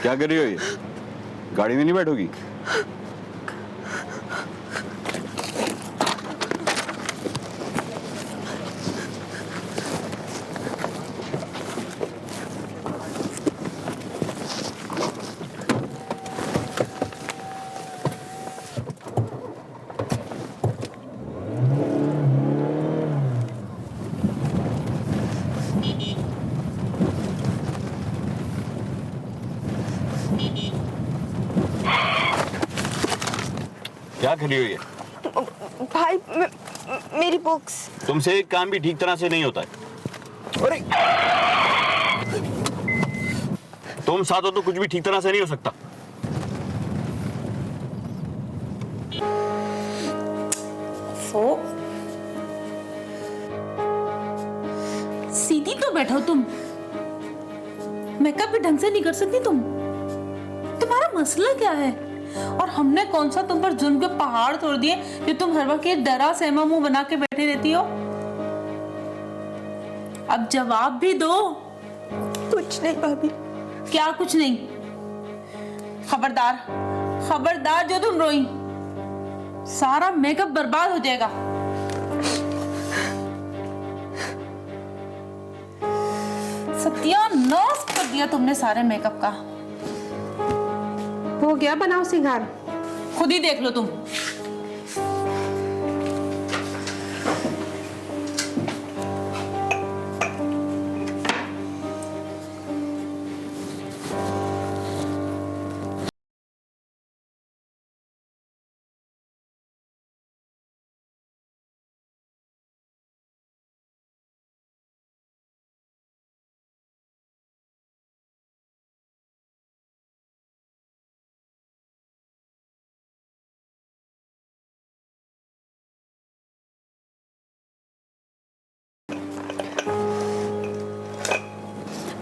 क्या कर रही हो ये? गाड़ी में नहीं बैठोगी? क्या कर रही हो ये? भाई मेरी बुक्स। तुमसे एक काम भी ठीक तरह से नहीं होता है। अरे तुम साथ हो तो कुछ भी ठीक तरह से नहीं हो सकता। सीधी तो बैठो तुम। मेकअप भी ढंग से नहीं कर सकती तुम? तुम्हारा मसला क्या है? और हमने कौन सा तुम पर जुल्म के पहाड़ तोड़ दिए जो तुम हर वक्त डरा सहमा मुंह बना के बैठी रहती हो? अब जवाब भी दो। कुछ नहीं भाभी। क्या कुछ नहीं? खबरदार, खबरदार, जो तुम रोई सारा मेकअप बर्बाद हो जाएगा। सत्यानाश कर दिया तुमने सारे मेकअप का। हो गया बनाओ सिंगार। खुद ही देख लो तुम।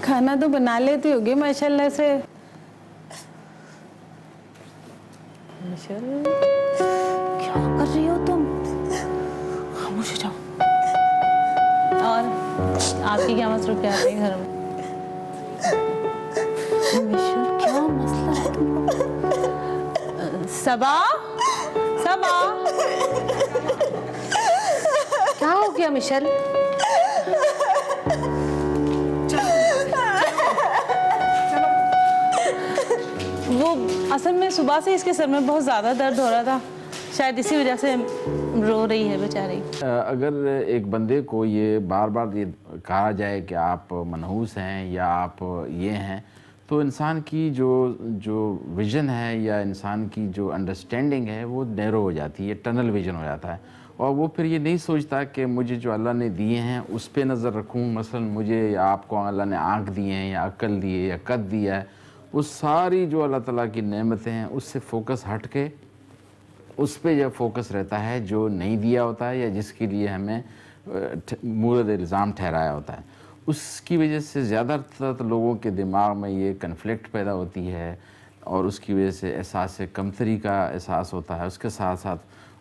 खाना तो बना लेती होगी माशाल्लाह से। क्या कर रही हो तुम? खामोश हो जाओ। और आपकी क्या मसरूफियत है घर में? क्या मसला है तुमको? सबा, सबा, क्या हो गया मिशेल? वो असल में सुबह से इसके सर में बहुत ज़्यादा दर्द हो रहा था, शायद इसी वजह से रो रही है बेचारी। अगर एक बंदे को ये बार बार ये कहा जाए कि आप मनहूस हैं या आप ये हैं, तो इंसान की जो विज़न है या इंसान की जो अंडरस्टैंडिंग है वो नैरो हो जाती है, टनल विज़न हो जाता है। और वो फिर ये नहीं सोचता कि मुझे जो अल्लाह ने दिए हैं उस पर नज़र रखूँ। मसलन मुझे या आपको अल्लाह ने आँख दिए हैं या अक्ल दी है या कद दिया है, वो सारी जो अल्लाह ताला की नेमतें हैं उससे फ़ोकस हट के उस पर जब फोकस रहता है जो नहीं दिया होता है या जिसके लिए हमें मूरद इल्ज़ाम ठहराया होता है, उसकी वजह से ज़्यादातर लोगों के दिमाग में ये कन्फ्लिक्ट पैदा होती है और उसकी वजह से एहसास कमतरी का एहसास होता है। उसके साथ साथ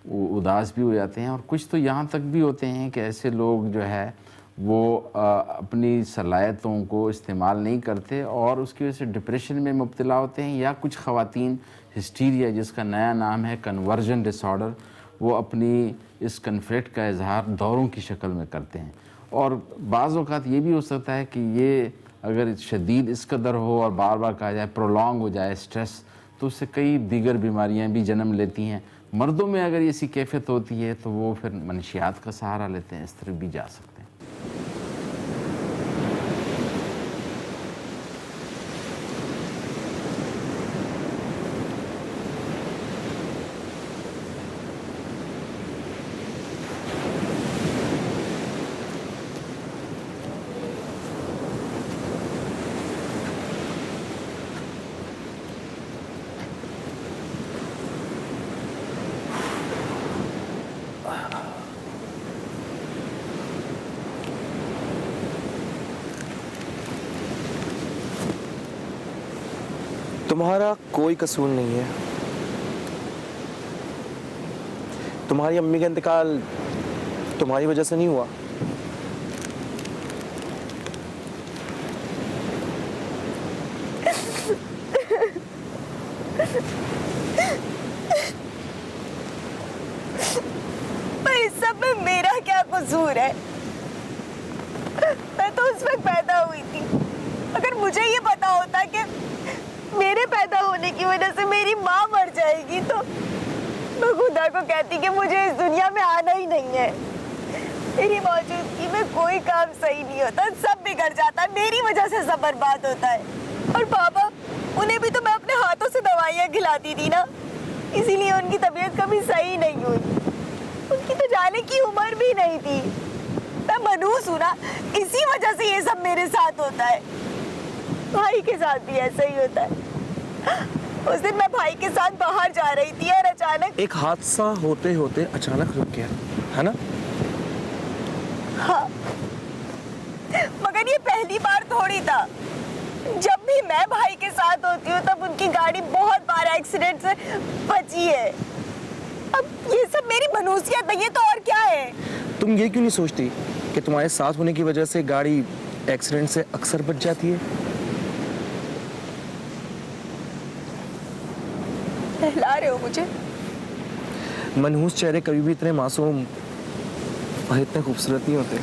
वो उदास भी हो जाते हैं और कुछ तो यहाँ तक भी होते हैं कि ऐसे लोग जो है वो अपनी सलाहियतों को इस्तेमाल नहीं करते और उसकी वजह से डिप्रेशन में मुब्तला होते हैं। या कुछ ख़वातीन हिस्टीरिया, जिसका नया नाम है कन्वर्जन डिसऑर्डर, वो अपनी इस कन्फ्लिक्ट का इजहार दौरों की शक्ल में करते हैं। और बाज़ औक़ात ये भी हो सकता है कि ये अगर शदीद इस कदर हो और बार बार कहा जाए प्रोलॉन्ग हो जाए स्ट्रेस, तो उससे कई दीगर बीमारियां भी जन्म लेती हैं। मर्दों में अगर ऐसी कैफियत होती है तो वो फिर मनशियात का सहारा लेते हैं, इस तरह भी जा सकते हैं। तुम्हारा कोई कसूर नहीं है। तुम्हारी अम्मी का इंतकाल तुम्हारी वजह से नहीं हुआ। है। मैं तो उस वक्त पैदा हुई थी। अगर मुझे ये पता होता कि मेरे पैदा होने की वजह से मेरी माँ मर जाएगी तो मैं खुदा को कहती कि मुझे इस दुनिया में आना ही नहीं है। मेरी मौजूदगी में कोई काम सही नहीं होता, सब बिगड़ जाता है, मेरी वजह से सब बर्बाद होता है। और पापा, उन्हें भी तो मैं अपने हाथों से दवाइयाँ खिलाती थी ना, इसीलिए उनकी तबीयत कभी सही नहीं हुई। उनकी तो जाने की उम्र भी नहीं थी। मैं मनहूस हूँ ना, इसी वजह से ये सब मेरे साथ होता है। भाई के साथ भी ऐसा ही होता है। उस दिन मैं भाई के साथ बाहर जा रही थी और अचानक एक हादसा होते होते अचानक रुक गया, है ना? हाँ, मगर ये पहली बार थोड़ी था। जब भी मैं भाई के साथ होती हूँ तब उनकी गाड़ी बहुत बार एक्सीडेंट से बची है। अब ये सब मेरी मनहूसियत है, ये तो और क्या है? तुम ये क्यों नहीं सोचती कि तुम्हारे साथ होने की वजह से गाड़ी एक्सीडेंट से अक्सर बच जाती है? बहला रहे हो मुझे? मनहूस चेहरे कभी भी इतने मासूम और इतने खूबसूरत नहीं होते।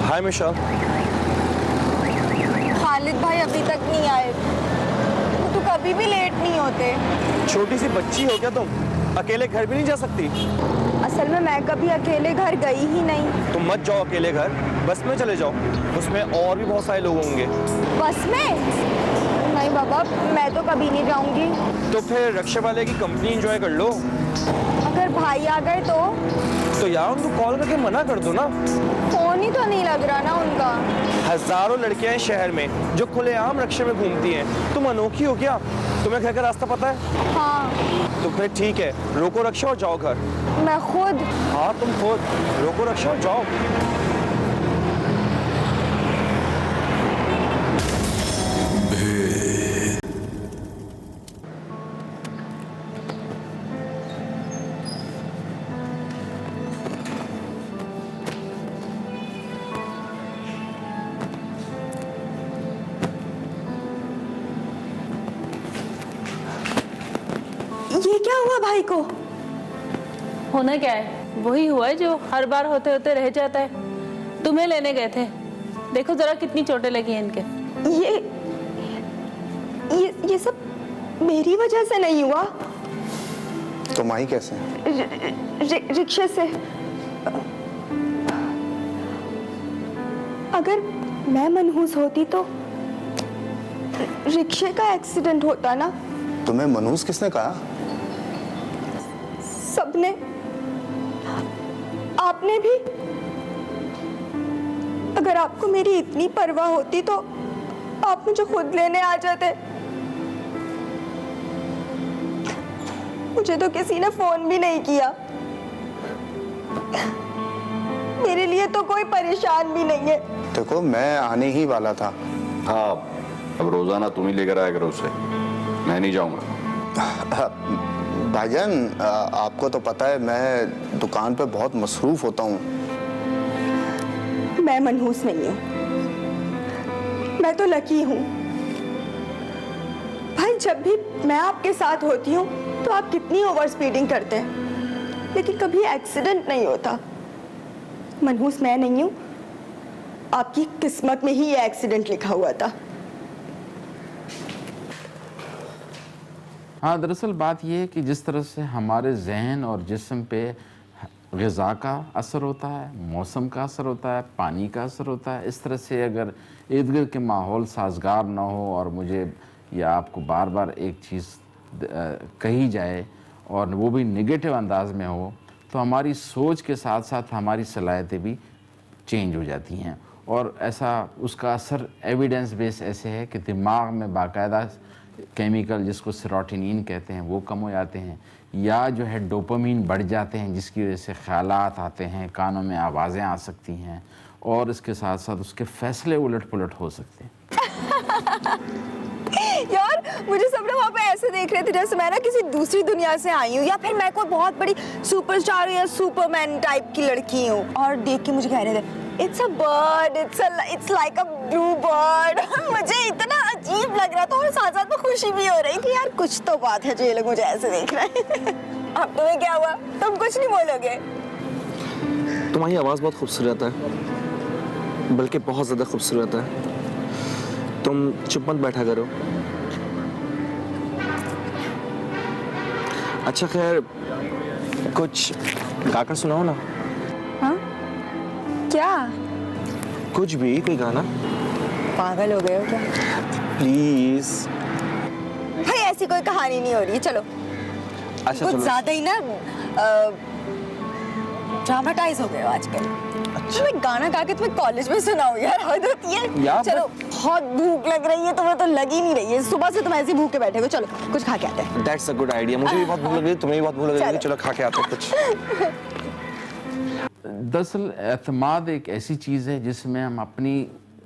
हाय मिशा। खालिद भाई अभी तक नहीं आए। वो तो कभी भी लेट नहीं होते। छोटी सी बच्ची हो क्या तुम? अकेले घर भी नहीं जा सकती? असल में मैं कभी अकेले घर गई ही नहीं। तुम मत जाओ अकेले घर, बस में चले जाओ, उसमें और भी बहुत सारे लोग होंगे। बस में? नहीं बाबा, मैं तो कभी नहीं जाऊंगी। तो फिर रक्षा वाले की कंपनी एंजॉय कर लो। अगर भाई आ गए तो यार उनको कॉल करके मना कर दो ना। फोन ही तो नहीं लग रहा ना उनका। हजारों लड़कियां हैं शहर में जो खुलेआम रक्षे में घूमती हैं। तुम अनोखी हो क्या? तुम्हें घर का रास्ता पता है? हाँ। तो फिर ठीक है, रोको रक्षा और जाओ घर। मैं खुद? हाँ तुम खुद रोको रक्षा और जाओ। ये क्या हुआ भाई को? होना क्या है, वही हुआ है जो हर बार होते होते रह जाता है। तुम्हें लेने गए थे, देखो जरा कितनी चोटें लगी हैं इनके। ये सब मेरी वजह से नहीं हुआ। तो माही कैसे है? रिक्शे से। अगर मैं मनहूस होती तो रिक्शे का एक्सीडेंट होता ना। तुम्हें मनहूस किसने कहा? सबने, आपने भी। अगर आपको मेरी इतनी परवाह होती तो आप मुझे खुद लेने आ जाते। मुझे तो किसी ने फोन भी नहीं किया। मेरे लिए तो कोई परेशान भी नहीं है। देखो मैं आने ही वाला था। हाँ, अब रोजाना तुम ही लेकर आया करो उसे, मैं नहीं जाऊंगा। भाईजान आपको तो पता है मैं दुकान पे बहुत मसरूफ होता हूँ। मैं मनहूस नहीं हूँ, मैं तो लकी हूँ। भाई जब भी मैं आपके साथ होती हूँ तो आप कितनी ओवर स्पीडिंग करते हैं, लेकिन कभी एक्सीडेंट नहीं होता। मनहूस मैं नहीं हूँ, आपकी किस्मत में ही ये एक्सीडेंट लिखा हुआ था। हाँ, दरअसल बात यह है कि जिस तरह से हमारे जहन और जिस्म पे ग़िज़ा का असर होता है, मौसम का असर होता है, पानी का असर होता है, इस तरह से अगर इर्द गिर्द के माहौल साजगार ना हो और मुझे या आपको बार बार एक चीज़ कही जाए और वो भी नेगेटिव अंदाज में हो, तो हमारी सोच के साथ साथ हमारी सलाहियतें भी चेंज हो जाती हैं। और ऐसा उसका असर एविडेंस बेस ऐसे है कि दिमाग में बाकायदा केमिकल जिसको सेरोटोनिन कहते हैं वो कम हो जाते हैं, या जो है डोपामीन बढ़ जाते हैं, जिसकी वजह से ख्यालात आते हैं, कानों में आवाज़ें आ सकती हैं और इसके साथ साथ उसके फैसले उलट पुलट हो सकते हैं। यार मुझे सब लोग वहाँ पे ऐसे देख रहे थे जैसे मैं ना किसी दूसरी दुनिया से आई हूँ, या फिर मैं कोई बहुत बड़ी सुपरस्टार या सुपरमैन टाइप की लड़की हूँ। और देख के मुझे कह रहे थे It's a bird. It's like a blue bird. मुझे इतना अजीब लग रहा था और साथ साथ में खुशी भी हो रही थी यार, कुछ तो बात है जो ये लोग मुझे ऐसे देख रहे हैं। अब तुम्हें क्या हुआ? तुम कुछ नहीं बोलोगे? तुम्हारी आवाज़ बहुत खूबसूरत है, बल्कि बहुत ज़्यादा खूबसूरत है। तुम चुप मत बैठा करो। अच्छा खैर, कुछ गाकर सुनाओ ना। हाँ? क्या? कुछ भी, कोई गाना। पागल हो गए हो क्या? प्लीज। भाई ऐसी कोई कहानी नहीं हो रही है, चलो। अच्छा कुछ चलो। ज्यादा ही ना ड्रामेटाइज हो गए हो आजकल। अच्छा। मैं गाना गा के तुम्हें कॉलेज में सुनाऊं यार, हद होती है। यार चलो, बहुत भूख लग रही है, तुम्हें तो लग ही नहीं रही है। सुबह से तुम ऐसे भूखे बैठे हो, चलो कुछ खा के आते हैं। That's a good idea। मुझे भी बहुत भूख लग रही है, तुम्हें भी बहुत भूख लग रही है, चलो खा के आते हैं कुछ। दरअसल एतमाद एक ऐसी चीज़ है जिसमें हम अपनी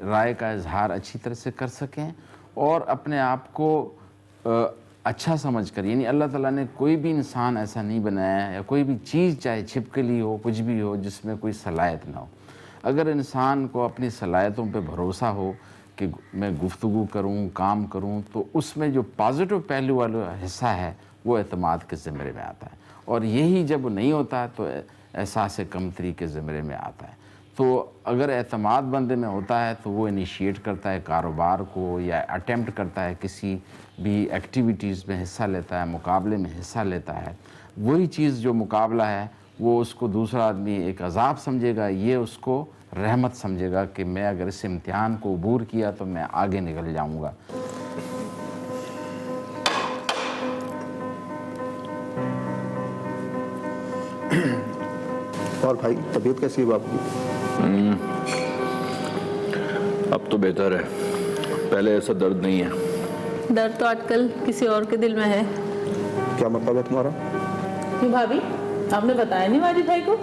राय का इजहार अच्छी तरह से कर सकें और अपने आप को अच्छा समझ कर, यानी अल्लाह ताला ने कोई भी इंसान ऐसा नहीं बनाया है या कोई भी चीज़ चाहे छिपकली हो कुछ भी हो जिसमें कोई सलाहियत ना हो। अगर इंसान को अपनी सलाहियतों पे भरोसा हो कि मैं गुफ्तगू करूं, काम करूं, तो उसमें जो पॉजिटिव पहलू वाला हिस्सा है वो एतमाद के ज़िम्मे में आता है, और यही जब नहीं होता है तो एहसास कमतरी के ज़िम्मे में आता है। तो अगर एतमाद बंदे में होता है तो वो इनिशिएट करता है कारोबार को या अटेम्प्ट करता है किसी भी एक्टिविटीज़ में हिस्सा लेता है, मुकाबले में हिस्सा लेता है। वही चीज़ जो मुकाबला है वो उसको दूसरा आदमी एक अजाब समझेगा, ये उसको रहमत समझेगा कि मैं अगर इस इम्तिहान को अबूर किया तो मैं आगे निकल जाऊंगा। और भाई तबीयत कैसी है बाप की? अब तो बेहतर है, पहले ऐसा दर्द नहीं है। दर्द तो आजकल किसी और के दिल में है। क्या मतलब है तुम्हारा? क्यों भाभी, आपने बताया नहीं माजिद भाई को?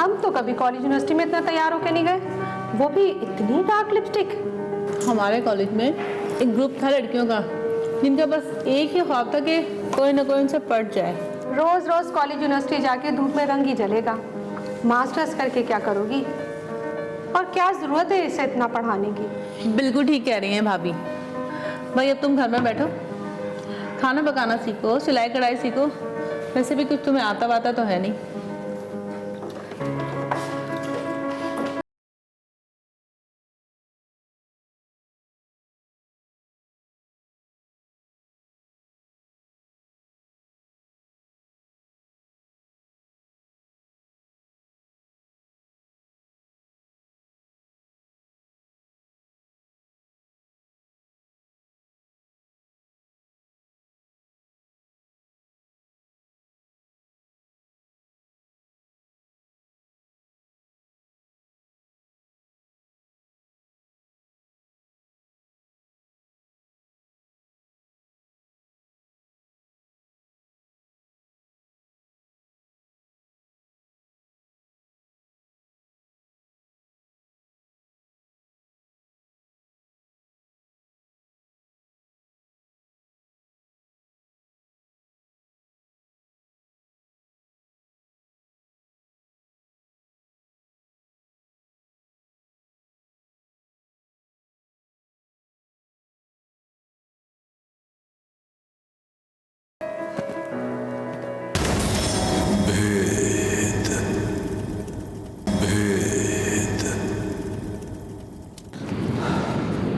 हम तो कभी कॉलेज यूनिवर्सिटी में इतना तैयार होके नहीं गए, वो भी इतनी डार्क लिपस्टिक। हमारे कॉलेज में एक ग्रुप था लड़कियों का जिनका बस एक ही ख्वाब था कि कोई ना कोई उनसे पढ़ जाए। रोज रोज कॉलेज यूनिवर्सिटी जाके धूप में रंग ही जलेगा, मास्टर्स करके क्या करोगी? और क्या जरूरत है इसे इतना पढ़ाने की? बिल्कुल ठीक कह रही हैं भाभी। भाई अब तुम घर में बैठो, खाना पकाना सीखो, सिलाई कढ़ाई सीखो। वैसे भी कुछ तुम्हें आता वाता तो है नहीं।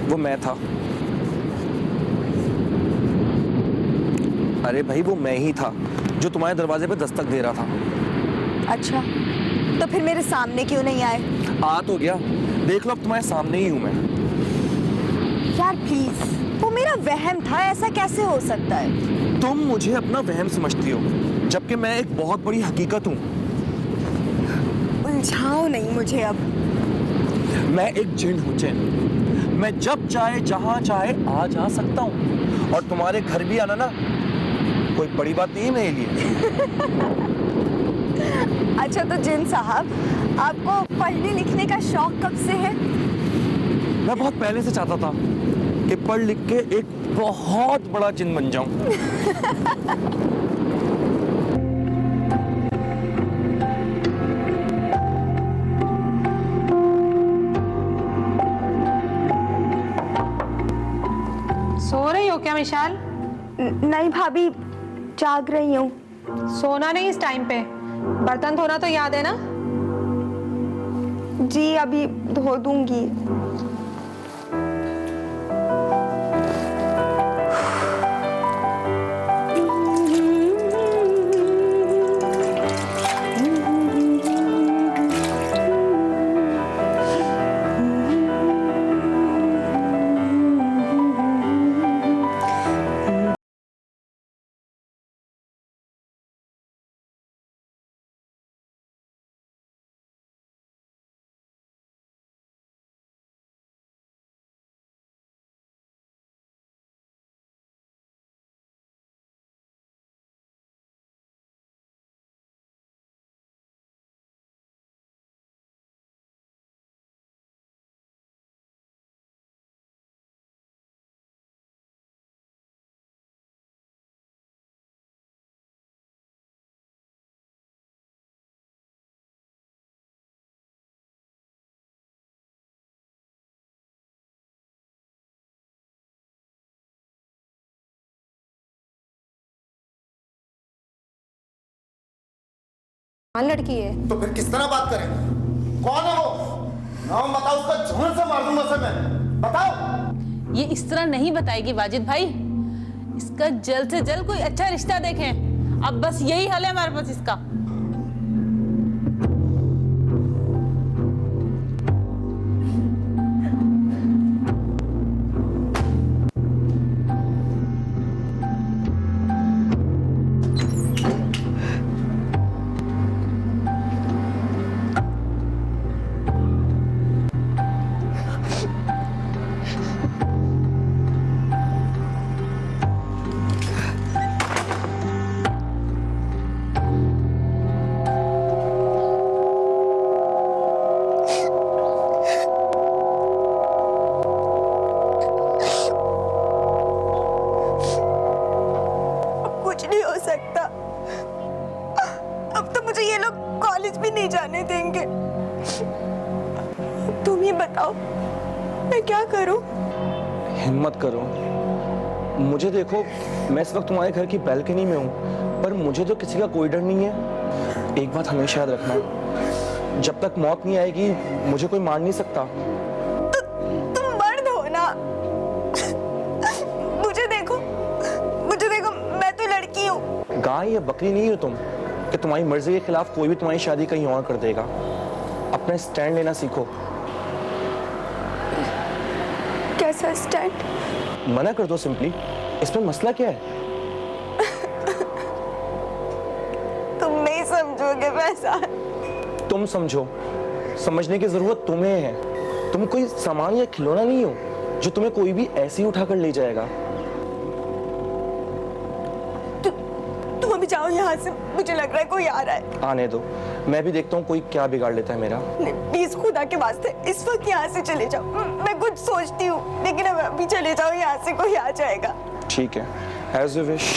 वो मैं था। अरे भाई वो मैं ही था जो तुम्हारे दरवाजे पे दस्तक दे रहा था। अच्छा, तो फिर मेरे सामने क्यों नहीं आए? आ तो गया, देख लो अब तुम्हारे सामने ही हूं मैं। यार प्लीज, वो मेरा वहम था, ऐसा कैसे हो सकता है? तुम मुझे अपना वहम समझती हो, जबकि मैं एक बहुत बड़ी हकीकत हूँ। उलझाओ नहीं मुझे अब। मैं एक जिन हूँ, जिन। मैं जब चाहे जहाँ चाहे आ जा सकता हूँ, और तुम्हारे घर भी आना ना कोई बड़ी बात नहीं है मेरे लिए। अच्छा तो जिन साहब, आपको पढ़ने लिखने का शौक कब से है? मैं बहुत पहले से चाहता था कि पढ़ लिख के एक बहुत बड़ा जिन बन जाऊं। सो रही हो क्या विशाल? नहीं भाभी, जाग रही हूँ। सोना नहीं इस टाइम पे। बर्तन धोना तो याद है ना? जी अभी धो दूंगी। लड़की है तो फिर किस तरह बात करें? कौन है वो? नाम बताओ उसका, जान से मार दूंगा उसे मैं। बताओ। ये इस तरह नहीं बताएगी वाजिद भाई। इसका जल्द से जल्द कोई अच्छा रिश्ता देखें। अब बस यही हल है हमारे पास इसका। कुछ नहीं हो सकता। अब तो मुझे ये लोग कॉलेज भी नहीं जाने देंगे। तुम ही बताओ मैं क्या करूं? हिम्मत करो। मुझे देखो, मैं इस वक्त तुम्हारे घर की बैल्कनी में हूँ, पर मुझे तो किसी का कोई डर नहीं है। एक बात हमेशा याद रखना, जब तक मौत नहीं आएगी मुझे कोई मार नहीं सकता। तो तुम मर्द हो ना। मुझे देखो, मैं तो लड़की हूँ। गाय या बकरी नहीं हो तुम कि तुम्हारी मर्जी के खिलाफ कोई भी तुम्हारी शादी कहीं और कर देगा। अपना स्टैंड लेना सीखो। कैसा स्टैंड? मना कर दो सिंपली। इसमें मसला क्या है? तुम नहीं समझोगे वैसा। तुम समझो। समझने की जरूरत तुम्हें है। तुम कोई सामान या खिलौना नहीं हो जो तुम्हें कोई भी ऐसे ही उठाकर ले जाएगा। तुम अभी जाओ यहाँ से, मुझे लग रहा है कोई आ रहा है। आने दो, मैं भी देखता हूँ कोई क्या बिगाड़ लेता है मेरा। प्लीज खुदा के वास्ते इस वक्त यहाँ से चले जाओ। मैं कुछ सोचती हूँ, लेकिन अब अभी चले जाओ यहाँ से, कोई आ जाएगा। ठीक है, as you wish।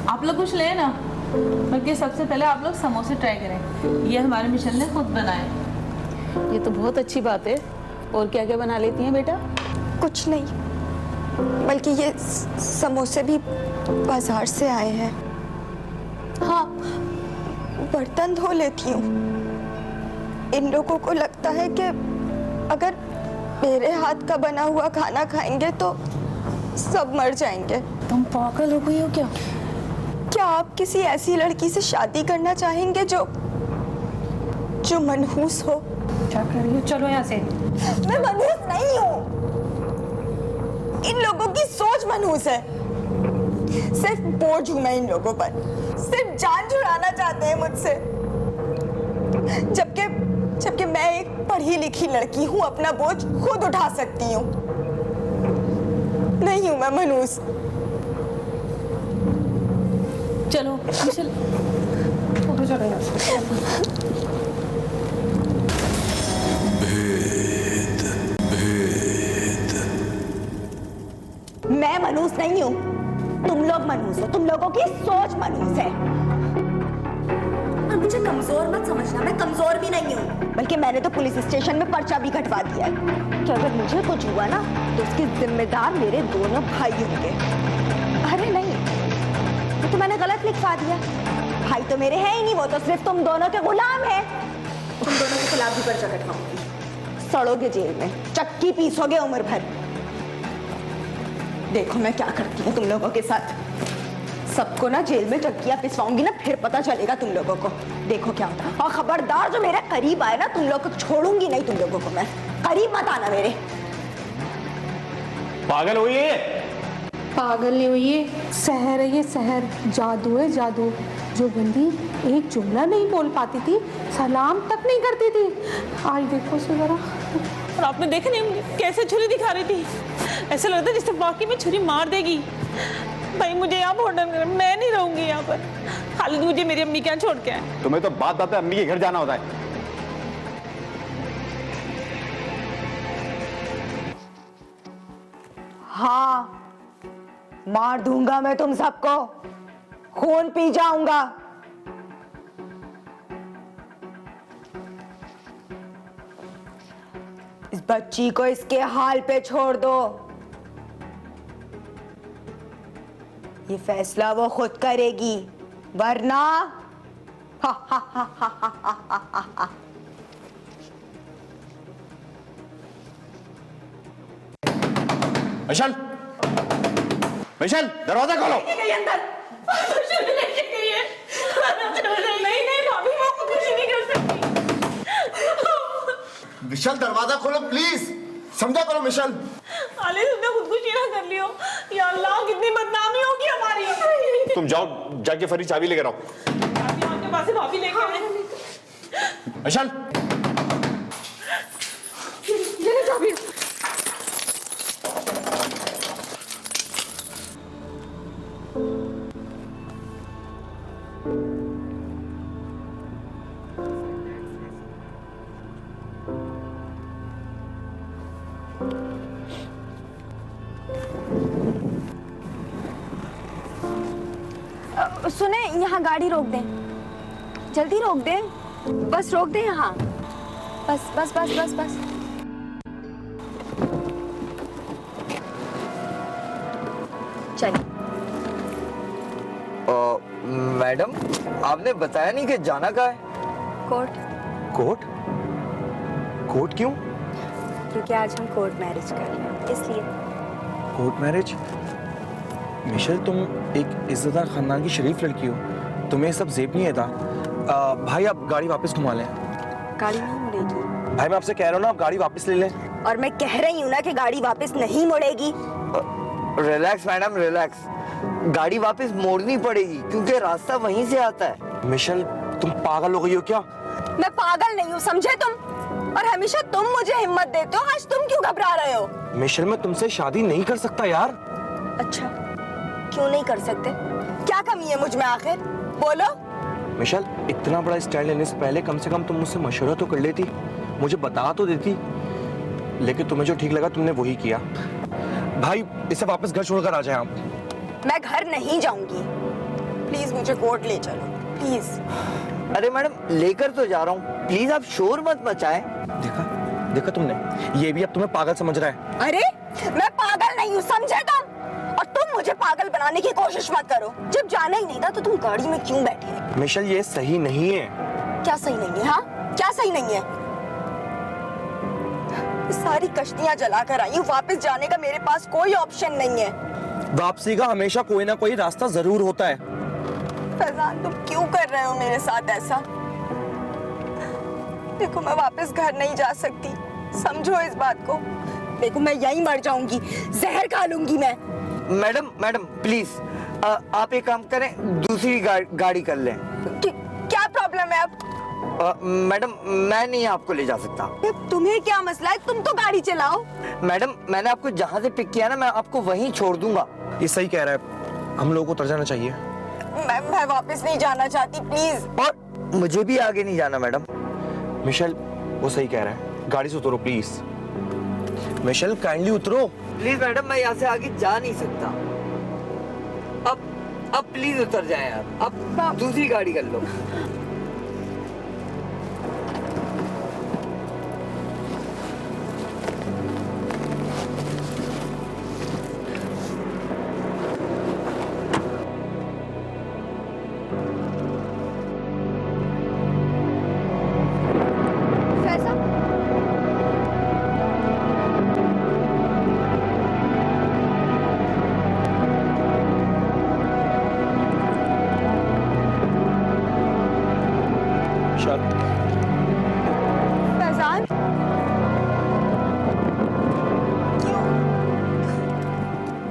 आप लोग कुछ ले ना, बल्कि सबसे पहले आप लोग समोसे ट्राई करें। ये हमारे मिशन ने खुद बनाए। ये तो बहुत अच्छी बात है। और क्या क्या बना लेती हैं बेटा? कुछ नहीं, बल्कि ये समोसे भी बाजार से आए हैं। हाँ, बर्तन धो लेती हूँ। इन लोगों को लगता है कि अगर मेरे हाथ का बना हुआ खाना खाएंगे तो सब मर जाएंगे। तुम पागल हो गई हो क्या? क्या आप किसी ऐसी लड़की से शादी करना चाहेंगे जो मनहूस हो? क्या कर रही हो? चलो यहाँ से। मैं मनहूस नहीं हूँ। इन लोगों की सोच मनहूस है। सिर्फ बोझ हूं मैं इन लोगों पर। सिर्फ जान छुड़ाना चाहते हैं मुझसे। जबकि मैं एक पढ़ी लिखी लड़की हूँ, अपना बोझ खुद उठा सकती हूँ। नहीं हूं मैं मनहूस। चलो विशाल, चलो यहाँ से। मैं मनहूस नहीं हूँ, तुम लोग मनहूस हो, तुम लोगों की सोच मनहूस है। और मुझे कमजोर मत समझना, मैं कमजोर भी नहीं हूँ, बल्कि मैंने तो पुलिस स्टेशन में पर्चा भी कटवा दिया है कि अगर मुझे कुछ हुआ ना तो उसके जिम्मेदार मेरे दोनों भाई होंगे। अरे नहीं, ये तो मैंने गलत लिखवा दिया। भाई तो मेरे हैं ही नहीं, वो तो सिर्फ तुम दोनों के गुलाम है। तुम दोनों के खिलाफ भी पर्चा कटवाऊंगी, सड़ोगे जेल में, चक्की पीसोगे उम्र भर। देखो मैं क्या करती हूँ तुम लोगों के साथ, सबको ना जेल में चक्कियां पिसवाऊंगी ना, फिर पता चलेगा तुम लोगों को। देखो क्या होता है। और खबरदार जो मेरे करीब आए ना, तुम लोग को छोड़ूंगी नहीं, तुम लोगों को मैं। करीब मत आना मेरे। पागल हुई है? पागल नहीं हुई है, सहर है ये सहर, जादू है जादू। जो बंदी एक जुमला नहीं बोल पाती थी, सलाम तक नहीं करती थी, आज देखो उसे जरा। और आपने देखा नहीं मुझे कैसे छुरी दिखा रही थी, ऐसा लगता है जैसे वाकई में छुरी मार देगी। भाई मुझे यहाँ बहुत डर लग रहा है, मैं नहीं रहूंगी यहाँ पर। खालिद मुझे मेरी अम्मी के यहाँ छोड़ के आए। तुम्हें तो बात बात अम्मी के घर जाना होता है। हाँ, मार दूंगा मैं तुम सबको, खून पी जाऊंगा। इस बच्ची को इसके हाल पे छोड़ दो, ये फैसला वो खुद करेगी, वरना हा हा हा हा हा हा हा हा। मिशेल, मिशेल, दरवाजा खोलो। अंदर नहीं भाभी, मैं आपको कुछ नहीं कर सकती। मिशेल दरवाजा खोलो प्लीज, समझा करो मिशेल। खालिद तुमने खुदकुशी ना कर लियो, या अल्लाह कितनी बदनामी होगी हमारी। तुम जाओ, जाके फरी चाबी लेकर आओ। चाबी आपके पास है, भाभी लेके आए। मिशेल, ये ले चाबी। सुने, यहाँ गाड़ी रोक दें, जल्दी रोक दें, बस रोक दें यहाँ, बस बस बस बस बस। चलिए। मैडम, आपने बताया नहीं कि जाना कहाँ है? कोर्ट। कोर्ट? कोर्ट क्यों? क्योंकि आज हम कोर्ट मैरिज कर रहे हैं, इसलिए। Court marriage? मिशेल, तुम एक इज्जतदार खानदान की शरीफ लड़की हो, तुम्हें सब जेब नहीं आता। भाई आप गाड़ी वापस घुमा लें। गाड़ी नहीं मुड़ेगी। भाई मैं आपसे कह रहा हूँ ना, आप गाड़ी वापस ले लें। और मैं कह रही हूँ ना कि गाड़ी वापस नहीं मुड़ेगी। Relax madam, relax. गाड़ी वापस मोड़नी पड़ेगी क्योंकि रास्ता वहीं से आता है। मिशेल, तुम पागल हो गई हो क्या? मैं पागल नहीं हूँ, समझे तुम? और हमेशा तुम मुझे हिम्मत देते हो, आज तुम क्यों घबरा रहे हो? मिशेल, मैं तुमसे शादी नहीं कर सकता यार। अच्छा, क्यों नहीं कर सकते? क्या कमी है मुझ में आखिर? बोलो। मिशेल, इतना बड़ा स्टैंड लेने से पहले कम से कम तुम मुझसे मशवरा तो कर लेती, मुझे बता तो देती। लेकिन तुम्हें जो ठीक लगा तुमने वही किया। भाई इसे वापस घर छोड़कर आ जाए आप। मैं घर नहीं जाऊंगी, प्लीज मुझे कोर्ट ले चलो, प्लीज। अरे मैडम, लेकर तो जा रहा हूँ, प्लीज आप शोर मत मचाएं। देखा देखा तुमने, ये भी अब तुम्हें पागल समझ रहा है। अरे मैं पागल नहीं हूँ, समझे तुम? और तुम मुझे पागल बनाने की कोशिश मत करो। जब जाना ही नहीं था तो तुम गाड़ी में क्यों बैठे? मिशेल, ये सही नहीं है। क्या सही नहीं है? हाँ, क्या सही नहीं है? सारी कश्तियां जलाकर आई हूँ, वापस जाने का मेरे पास कोई ऑप्शन नहीं है। वापसी का हमेशा कोई ना कोई रास्ता जरूर होता है। फैजान, तुम क्यों कर रहे हो मेरे साथ ऐसा? देखो मैं वापस घर नहीं जा सकती, समझो इस बात को। देखो मैं यहीं मर जाऊंगी, जहर खा लूंगी मैं। मैडम मैडम प्लीज, आप एक काम करें, दूसरी गाड़ी कर लें। क्या प्रॉब्लम है अब? मैडम, मैं नहीं आपको ले जा सकता। तुम्हें क्या मसला है? तुम तो गाड़ी चलाओ। मैडम, मैंने आपको जहाँ से पिक किया ना, मैं आपको वहीं छोड़ दूंगा। ये सही कह रहा है, हम लोगों को उतर जाना चाहिए। मैं वापस नहीं जाना चाहती, प्लीज। मुझे भी आगे नहीं जाना मैडम। मिशेल वो सही कह रहा है, गाड़ी से उतरो प्लीज। मिशेल काइंडली उतरो। प्लीज मैडम, मैं यहाँ से आगे जा नहीं सकता। अब प्लीज उतर जाए आप, अब दूसरी गाड़ी कर लो। फैजान,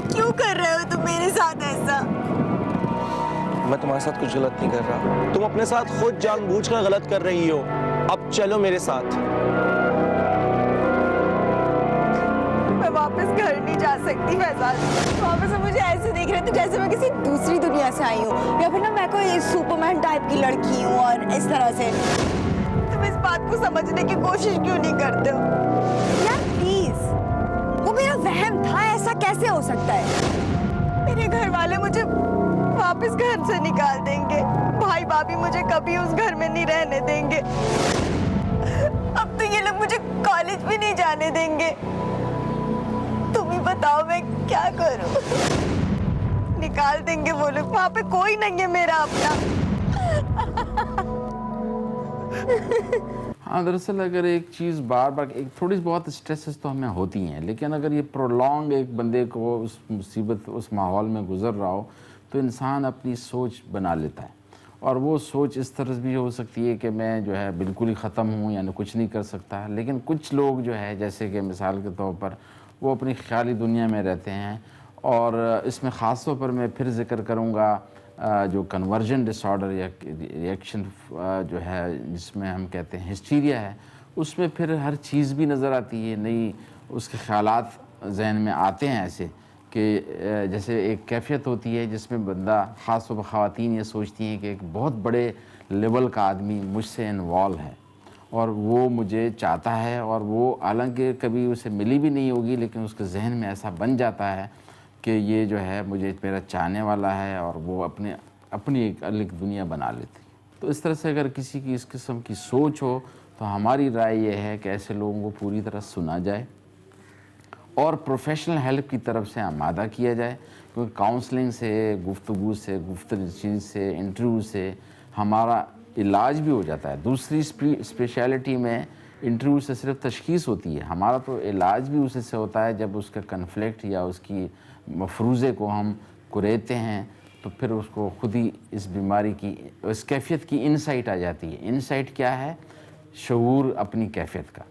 क्यों कर रहे हो तुम मेरे साथ ऐसा? मैं तुम्हारे साथ कुछ गलत नहीं कर रहा, तुम अपने साथ खुद जानबूझकर गलत कर रही हो। अब चलो मेरे साथ। मैं वापस घर नहीं जा सकती फैजान। वापस से मुझे ऐसे देख रहे थे जैसे मैं किसी दूसरी दुनिया से आई हूँ, या फिर ना मैं कोई सुपरमैन टाइप की लड़की हूँ। और इस तरह से तुम इस बात को समझने की कोशिश क्यों नहीं करते हो यार? प्लीज, वो मेरा वहम था, ऐसा कैसे हो सकता है? मेरे घर वाले मुझे वापस घर से निकाल देंगे, भाई भाभी मुझे कभी उस घर में नहीं रहने देंगे, अब तो ये लोग मुझे कॉलेज भी नहीं जाने देंगे। तुम ही बताओ मैं क्या करूं? निकाल देंगे वो लोग, वहां पे कोई नहीं है मेरा अपना। हाँ, दरअसल अगर एक चीज़ बार बार एक थोड़ी बहुत स्ट्रेसेस तो हमें होती हैं, लेकिन अगर ये प्रोलॉन्ग एक बंदे को उस मुसीबत उस माहौल में गुजर रहा हो तो इंसान अपनी सोच बना लेता है। और वो सोच इस तरह भी हो सकती है कि मैं जो है बिल्कुल ही ख़त्म हूँ, यानी कुछ नहीं कर सकता। लेकिन कुछ लोग जो है, जैसे कि मिसाल के तौर पर वो अपनी ख्याली दुनिया में रहते हैं। और इसमें ख़ास तौर पर मैं फिर जिक्र करूँगा जो कन्वर्जन डिसऑर्डर या रिएक्शन जो है, जिसमें हम कहते हैं हिस्टीरिया है, उसमें फिर हर चीज़ भी नज़र आती है, नई उसके ख़यालात जहन में आते हैं ऐसे कि जैसे एक कैफियत होती है जिसमें बंदा, ख़ास तौर पर ख़वातीन ये सोचती हैं कि एक बहुत बड़े लेवल का आदमी मुझसे इन्वॉल्व है और वो मुझे चाहता है, और वो हालांकि कभी उसे मिली भी नहीं होगी, लेकिन उसके जहन में ऐसा बन जाता है कि ये जो है मुझे मेरा चाहने वाला है, और वो अपनी एक अलग दुनिया बना लेती। तो इस तरह से अगर किसी की इस किस्म की सोच हो तो हमारी राय ये है कि ऐसे लोगों को पूरी तरह सुना जाए और प्रोफेशनल हेल्प की तरफ से आमादा किया जाए, क्योंकि काउंसलिंग से, गुफ्तगू से, गुफ्तगू से, इंटरव्यू से हमारा इलाज भी हो जाता है। दूसरी स्पेशलिटी में इंटरव्यू से सिर्फ तशखीस होती है, हमारा तो इलाज भी उसी से होता है। जब उसका कन्फ्लिक्ट या उसकी मफरूज़े को हम कुरेदते हैं तो फिर उसको खुद ही इस बीमारी की, इस कैफियत की इनसाइट आ जाती है। इनसाइट क्या है? शऊर अपनी कैफियत का।